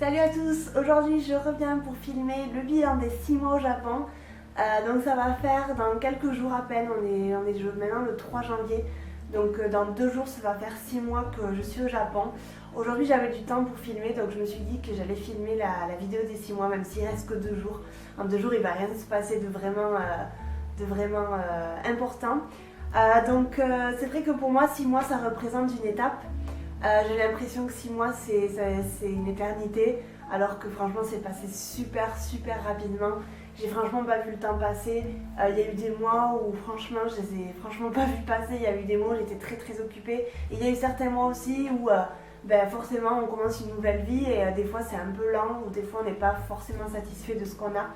Salut à tous, aujourd'hui je reviens pour filmer le bilan des 6 mois au Japon. Donc ça va faire dans quelques jours à peine, on est maintenant le 3 janvier. Donc dans 2 jours ça va faire 6 mois que je suis au Japon. Aujourd'hui j'avais du temps pour filmer, donc je me suis dit que j'allais filmer la vidéo des 6 mois, même s'il reste que 2 jours. En 2 jours il va rien se passer de vraiment important. Donc c'est vrai que pour moi 6 mois ça représente une étape. J'ai l'impression que 6 mois c'est une éternité, alors que franchement c'est passé super rapidement. J'ai franchement pas vu le temps passer. Il y a eu des mois où franchement je les ai franchement pas vu passer. Il y a eu des mois où j'étais très occupée. Et il y a eu certains mois aussi où forcément on commence une nouvelle vie et des fois c'est un peu lent, ou des fois on n'est pas forcément satisfait de ce qu'on a.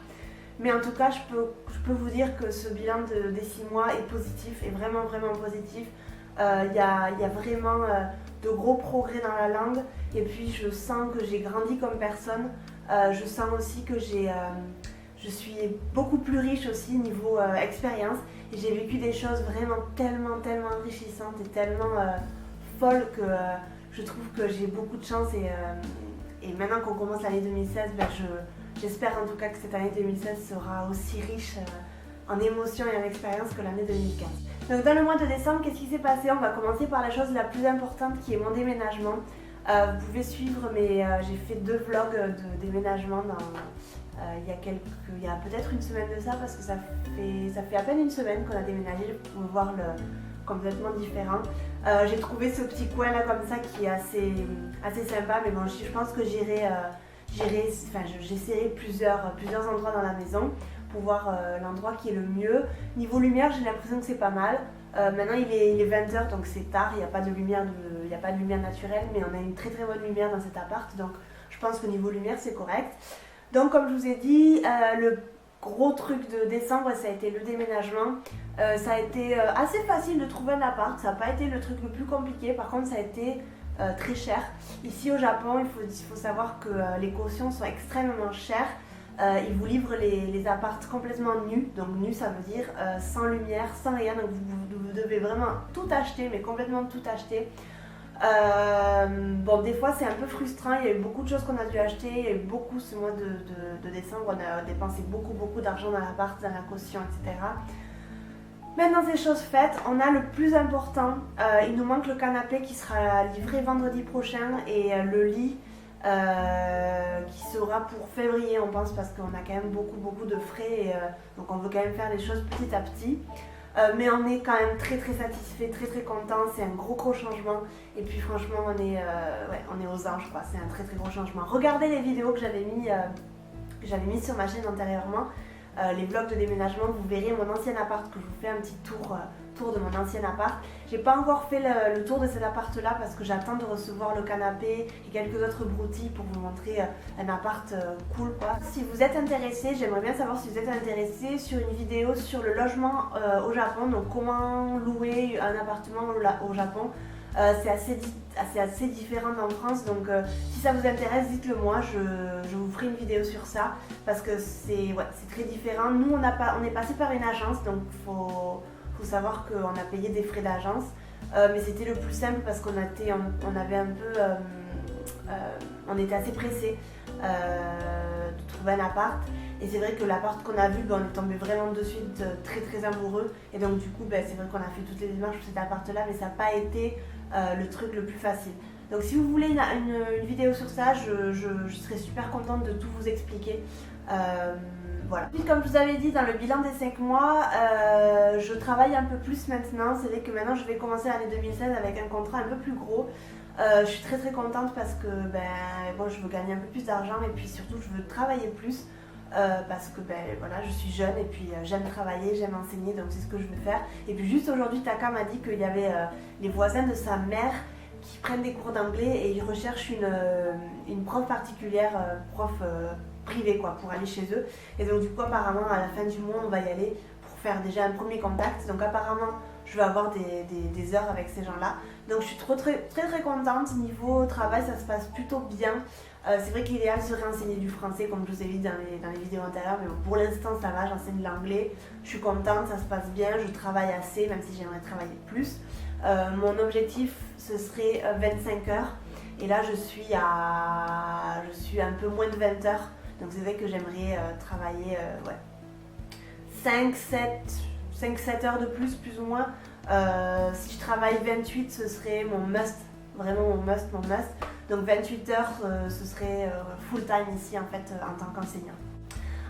Mais en tout cas je peux vous dire que ce bilan des 6 mois est positif, est vraiment positif. Il y a vraiment de gros progrès dans la langue, et puis je sens que j'ai grandi comme personne. Je sens aussi que je suis beaucoup plus riche aussi niveau expérience, et j'ai vécu des choses vraiment tellement enrichissantes et tellement folles que je trouve que j'ai beaucoup de chance, et maintenant qu'on commence l'année 2016, j'espère en tout cas que cette année 2016 sera aussi riche en émotions et en expérience que l'année 2015. Donc dans le mois de décembre, qu'est-ce qui s'est passé? On va commencer par la chose la plus importante, qui est mon déménagement. Vous pouvez suivre, mais j'ai fait 2 vlogs de déménagement il y a peut-être une semaine de ça, parce que ça fait à peine une semaine qu'on a déménagé pour voir le complètement différent. J'ai trouvé ce petit coin là comme ça qui est assez sympa, mais bon, je pense que j'essaierai plusieurs endroits dans la maison pour voir l'endroit qui est le mieux. Niveau lumière, j'ai l'impression que c'est pas mal. Maintenant il est 20h, donc c'est tard, il n'y a pas de lumière naturelle, mais on a une très bonne lumière dans cet appart, donc je pense que niveau lumière c'est correct. Donc comme je vous ai dit, le gros truc de décembre, ça a été le déménagement. Ça a été assez facile de trouver un appart, ça n'a pas été le truc le plus compliqué. Par contre ça a été très cher. Ici au Japon, il faut savoir que les cautions sont extrêmement chères. Ils vous livrent les apparts complètement nus. Donc nu, ça veut dire sans lumière, sans rien. Donc vous devez vraiment tout acheter, mais complètement tout acheter. Bon, des fois c'est un peu frustrant. Il y a eu beaucoup de choses qu'on a dû acheter. Il y a eu beaucoup ce mois de décembre. On a dépensé beaucoup d'argent dans l'appart, dans la caution, etc. Maintenant ces choses faites, on a le plus important. Il nous manque le canapé qui sera livré vendredi prochain, et le lit qui sera pour février, on pense, parce qu'on a quand même beaucoup de frais, et donc on veut quand même faire les choses petit à petit. Mais on est quand même très satisfait, très content. C'est un gros changement, et puis franchement on est aux anges quoi. C'est un très gros changement. Regardez les vidéos que j'avais mis sur ma chaîne antérieurement, les vlogs de déménagement. Vous verrez mon ancien appart, que je vous fais un petit tour de mon ancien appart. J'ai pas encore fait le tour de cet appart là, parce que j'attends de recevoir le canapé et quelques autres broutilles pour vous montrer un appart cool quoi. Si vous êtes intéressé, j'aimerais bien savoir si vous êtes intéressé sur une vidéo sur le logement au Japon, donc comment louer un appartement au Japon. C'est assez différent d'en France, donc si ça vous intéresse, dites-le moi, je vous ferai une vidéo sur ça, parce que c'est très différent. Nous on est passé par une agence, donc faut savoir qu'on a payé des frais d'agence, mais c'était le plus simple parce qu'on était assez pressés de trouver un appart. Et c'est vrai que l'appart qu'on a vu, on est tombé vraiment de suite très amoureux, et donc du coup c'est vrai qu'on a fait toutes les démarches pour cet appart là, mais ça n'a pas été le truc le plus facile. Donc si vous voulez une vidéo sur ça, je serais super contente de tout vous expliquer. Voilà. Puis comme je vous avais dit dans le bilan des 5 mois, je travaille un peu plus maintenant. C'est vrai que maintenant je vais commencer l'année 2016 avec un contrat un peu plus gros. Je suis très contente parce que je veux gagner un peu plus d'argent, et puis surtout je veux travailler plus. Parce que je suis jeune, et puis j'aime travailler, j'aime enseigner, donc c'est ce que je veux faire. Et puis juste aujourd'hui, Taka m'a dit qu'il y avait les voisins de sa mère qui prennent des cours d'anglais, et ils recherchent une prof particulière, prof privée quoi, pour aller chez eux. Et donc du coup apparemment à la fin du mois on va y aller pour faire déjà un premier contact. Donc apparemment je vais avoir des heures avec ces gens là, donc je suis très contente. Niveau travail ça se passe plutôt bien. C'est vrai que l'idéal serait enseigner du français, comme je vous ai dit dans les vidéos antérieures, mais bon, pour l'instant ça va, j'enseigne l'anglais, je suis contente, ça se passe bien, je travaille assez, même si j'aimerais travailler plus. Mon objectif ce serait 25 heures, Et là je suis un peu moins de 20 heures. Donc c'est vrai que j'aimerais travailler 5-7 heures de plus ou moins. Si je travaille 28, ce serait mon must, vraiment mon must. Donc 28 heures, ce serait full time ici en fait en tant qu'enseignant.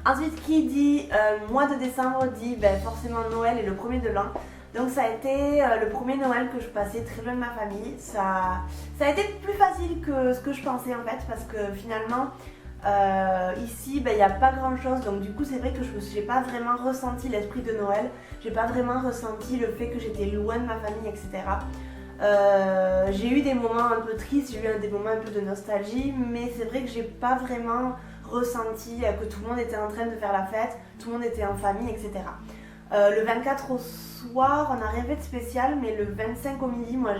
Ensuite, qui dit mois de décembre dit forcément Noël et le premier de l'an. Donc ça a été le premier Noël que je passais très loin de ma famille. Ça a été plus facile que ce que je pensais en fait, parce que finalement ici il n'y a pas grand chose. Donc du coup c'est vrai que je n'ai pas vraiment ressenti l'esprit de Noël. J'ai pas vraiment ressenti le fait que j'étais loin de ma famille, etc. J'ai eu des moments un peu tristes, j'ai eu des moments un peu de nostalgie, mais c'est vrai que j'ai pas vraiment ressenti que tout le monde était en train de faire la fête, tout le monde était en famille, etc. Le 24 au soir, on n'a rien fait de spécial, mais le 25 au midi, moi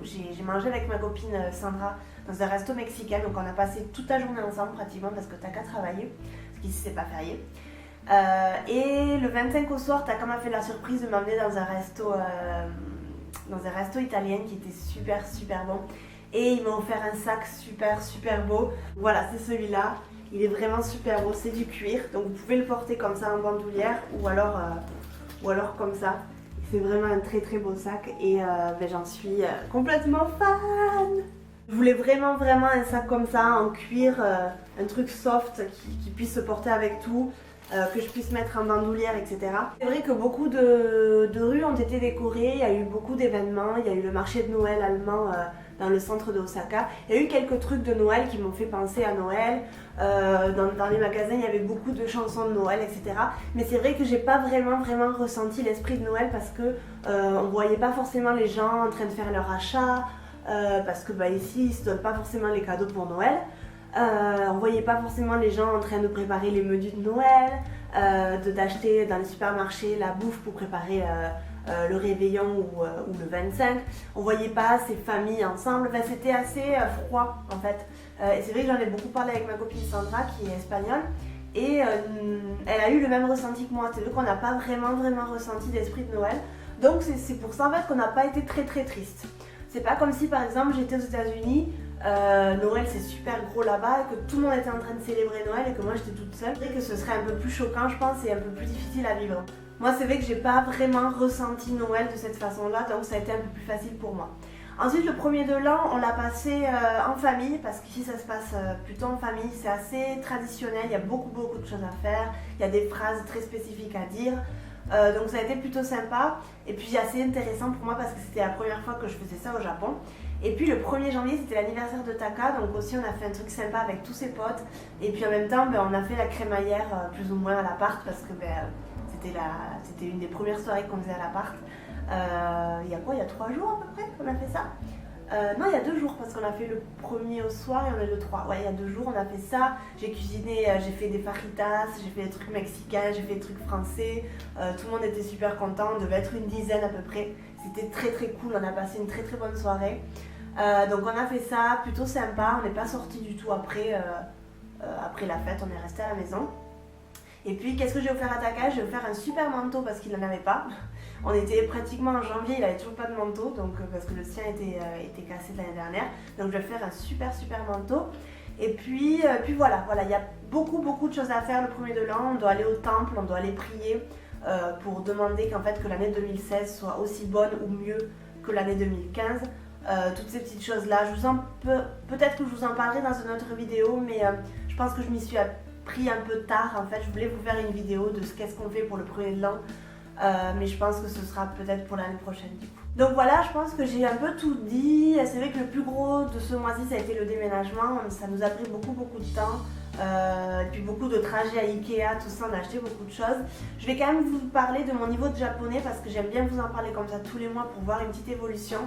j'ai mangé avec ma copine Sandra dans un resto mexicain, donc on a passé toute la journée ensemble pratiquement parce que Taka travaillait, parce qu'ici c'est pas férié. Et le 25 au soir, Taka m'a fait la surprise de m'emmener dans un resto italien qui était super bon. Et il m'a offert un sac super beau. Voilà, c'est celui-là. Il est vraiment super beau, c'est du cuir. Donc vous pouvez le porter comme ça en bandoulière ou alors comme ça. C'est vraiment un très beau sac et j'en suis complètement fan. Je voulais vraiment un sac comme ça en cuir, un truc soft qui puisse se porter avec tout. Que je puisse mettre en bandoulière, etc. C'est vrai que beaucoup de rues ont été décorées, il y a eu beaucoup d'événements, il y a eu le marché de Noël allemand dans le centre de Osaka. Il y a eu quelques trucs de Noël qui m'ont fait penser à Noël. Dans les magasins, il y avait beaucoup de chansons de Noël, etc. Mais c'est vrai que j'ai pas vraiment ressenti l'esprit de Noël parce que on voyait pas forcément les gens en train de faire leur achat, parce que ici ils se donnent pas forcément les cadeaux pour Noël. On voyait pas forcément les gens en train de préparer les menus de Noël, d'acheter dans les supermarchés la bouffe pour préparer le réveillon ou le 25. On voyait pas ces familles ensemble, c'était assez froid en fait. Et c'est vrai que j'en ai beaucoup parlé avec ma copine Sandra qui est espagnole et elle a eu le même ressenti que moi. C'est vrai qu'on n'a pas vraiment ressenti l'esprit de Noël. Donc c'est pour ça en fait qu'on n'a pas été très triste. C'est pas comme si par exemple j'étais aux États-Unis. Noël c'est super gros là-bas et que tout le monde était en train de célébrer Noël et que moi j'étais toute seule. C'est vrai que ce serait un peu plus choquant je pense et un peu plus difficile à vivre. Moi c'est vrai que j'ai pas vraiment ressenti Noël de cette façon-là, donc ça a été un peu plus facile pour moi. Ensuite le premier de l'an on l'a passé en famille parce qu'ici ça se passe plutôt en famille, c'est assez traditionnel, il y a beaucoup de choses à faire, il y a des phrases très spécifiques à dire. Donc ça a été plutôt sympa et puis assez intéressant pour moi parce que c'était la première fois que je faisais ça au Japon. Et puis le 1er janvier c'était l'anniversaire de Taka, donc aussi on a fait un truc sympa avec tous ses potes. Et puis en même temps on a fait la crémaillère plus ou moins à l'appart parce que c'était une des premières soirées qu'on faisait à l'appart. Il y a 3 jours à peu près qu'on a fait ça. Non, il y a 2 jours parce qu'on a fait le 1er au soir et on est le 3. Ouais, il y a 2 jours on a fait ça. J'ai cuisiné, j'ai fait des fajitas, j'ai fait des trucs mexicains, j'ai fait des trucs français. Tout le monde était super content, on devait être une dizaine à peu près. C'était très cool, on a passé une très bonne soirée. Donc on a fait ça, plutôt sympa, on n'est pas sorti du tout après la fête, on est resté à la maison. Et puis qu'est-ce que j'ai offert à Taka? J'ai offert un super manteau parce qu'il n'en avait pas. On était pratiquement en janvier, il n'avait toujours pas de manteau, donc, parce que le sien était cassé de l'année dernière. Donc je vais faire un super manteau. Et puis voilà, il y a beaucoup de choses à faire le 1er de l'an. On doit aller au temple, on doit aller prier pour demander qu'en fait que l'année 2016 soit aussi bonne ou mieux que l'année 2015. Toutes ces petites choses-là, peut-être que je vous en parlerai dans une autre vidéo, mais je pense que je m'y suis pris un peu tard. En fait, je voulais vous faire une vidéo de qu'est-ce qu'on fait pour le 1er de l'an. Mais je pense que ce sera peut-être pour l'année prochaine du coup. Donc voilà, je pense que j'ai un peu tout dit. C'est vrai que le plus gros de ce mois-ci ça a été le déménagement. Ça nous a pris beaucoup de temps. Et puis beaucoup de trajets à Ikea, tout ça, on a acheté beaucoup de choses. Je vais quand même vous parler de mon niveau de japonais parce que j'aime bien vous en parler comme ça tous les mois pour voir une petite évolution.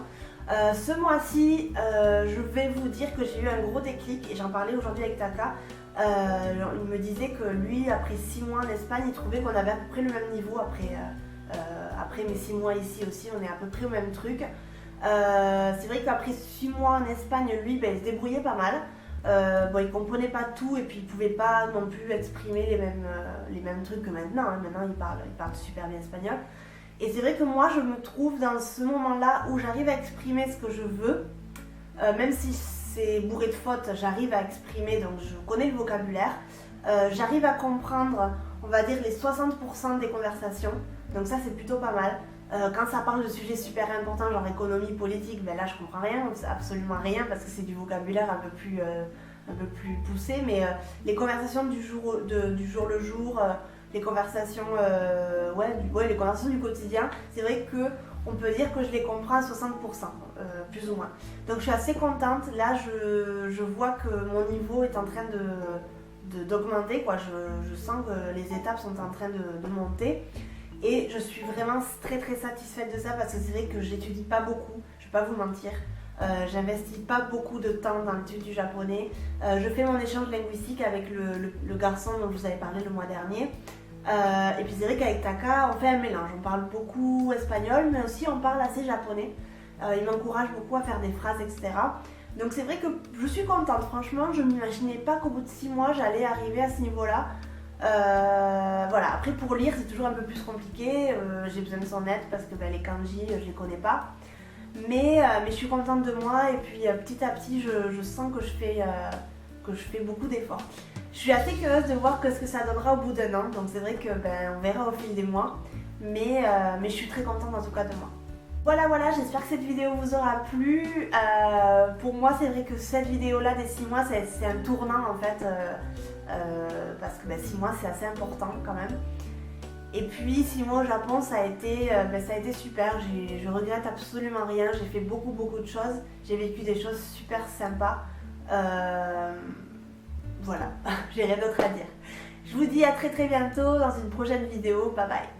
Ce mois-ci, je vais vous dire que j'ai eu un gros déclic et j'en parlais aujourd'hui avec Taka. Il me disait que lui, après 6 mois en Espagne, il trouvait qu'on avait à peu près le même niveau après mes 6 mois ici aussi, on est à peu près au même truc. C'est vrai qu'après 6 mois en Espagne, lui, il se débrouillait pas mal. Il comprenait pas tout et puis il pouvait pas non plus exprimer les mêmes trucs que maintenant. Maintenant, il parle super bien espagnol. Et c'est vrai que moi, je me trouve dans ce moment-là où j'arrive à exprimer ce que je veux. même si c'est bourré de fautes, j'arrive à exprimer, donc je connais le vocabulaire. J'arrive à comprendre, on va dire, les 60% des conversations, donc ça c'est plutôt pas mal. Quand ça parle de sujets super importants, genre économie, politique, ben là je comprends rien, absolument rien, parce que c'est du vocabulaire un peu plus poussé, mais les conversations du jour le jour, les conversations, les conversations du quotidien, c'est vrai que on peut dire que je les comprends à 60%, plus ou moins. Donc je suis assez contente, là je vois que mon niveau est en train d'augmenter, quoi. Je sens que les étapes sont en train de monter. Et je suis vraiment très très satisfaite de ça parce que c'est vrai que j'étudie pas beaucoup, je vais pas vous mentir. J'investis pas beaucoup de temps dans l'étude du japonais. Je fais mon échange linguistique avec le garçon dont je vous avais parlé le mois dernier. Et puis c'est vrai qu'avec Taka, on fait un mélange. On parle beaucoup espagnol, mais aussi on parle assez japonais. Il m'encourage beaucoup à faire des phrases, etc. Donc c'est vrai que je suis contente. Franchement, je m'imaginais pas qu'au bout de 6 mois, j'allais arriver à ce niveau-là. Voilà, après pour lire c'est toujours un peu plus compliqué, j'ai besoin de son aide parce que les kanji je les connais pas, mais je suis contente de moi et puis petit à petit je sens que je fais beaucoup d'efforts. Je suis assez curieuse de voir ce que ça donnera au bout d'un an, donc c'est vrai que on verra au fil des mois, mais je suis très contente en tout cas de moi. Voilà, j'espère que cette vidéo vous aura plu. Pour moi, c'est vrai que cette vidéo-là des 6 mois, c'est un tournant en fait, parce que 6 mois, c'est assez important quand même. Et puis 6 mois au Japon, ça a été super. Je regrette absolument rien. J'ai fait beaucoup de choses. J'ai vécu des choses super sympas. Voilà, j'ai rien d'autre à dire. Je vous dis à très bientôt dans une prochaine vidéo. Bye bye.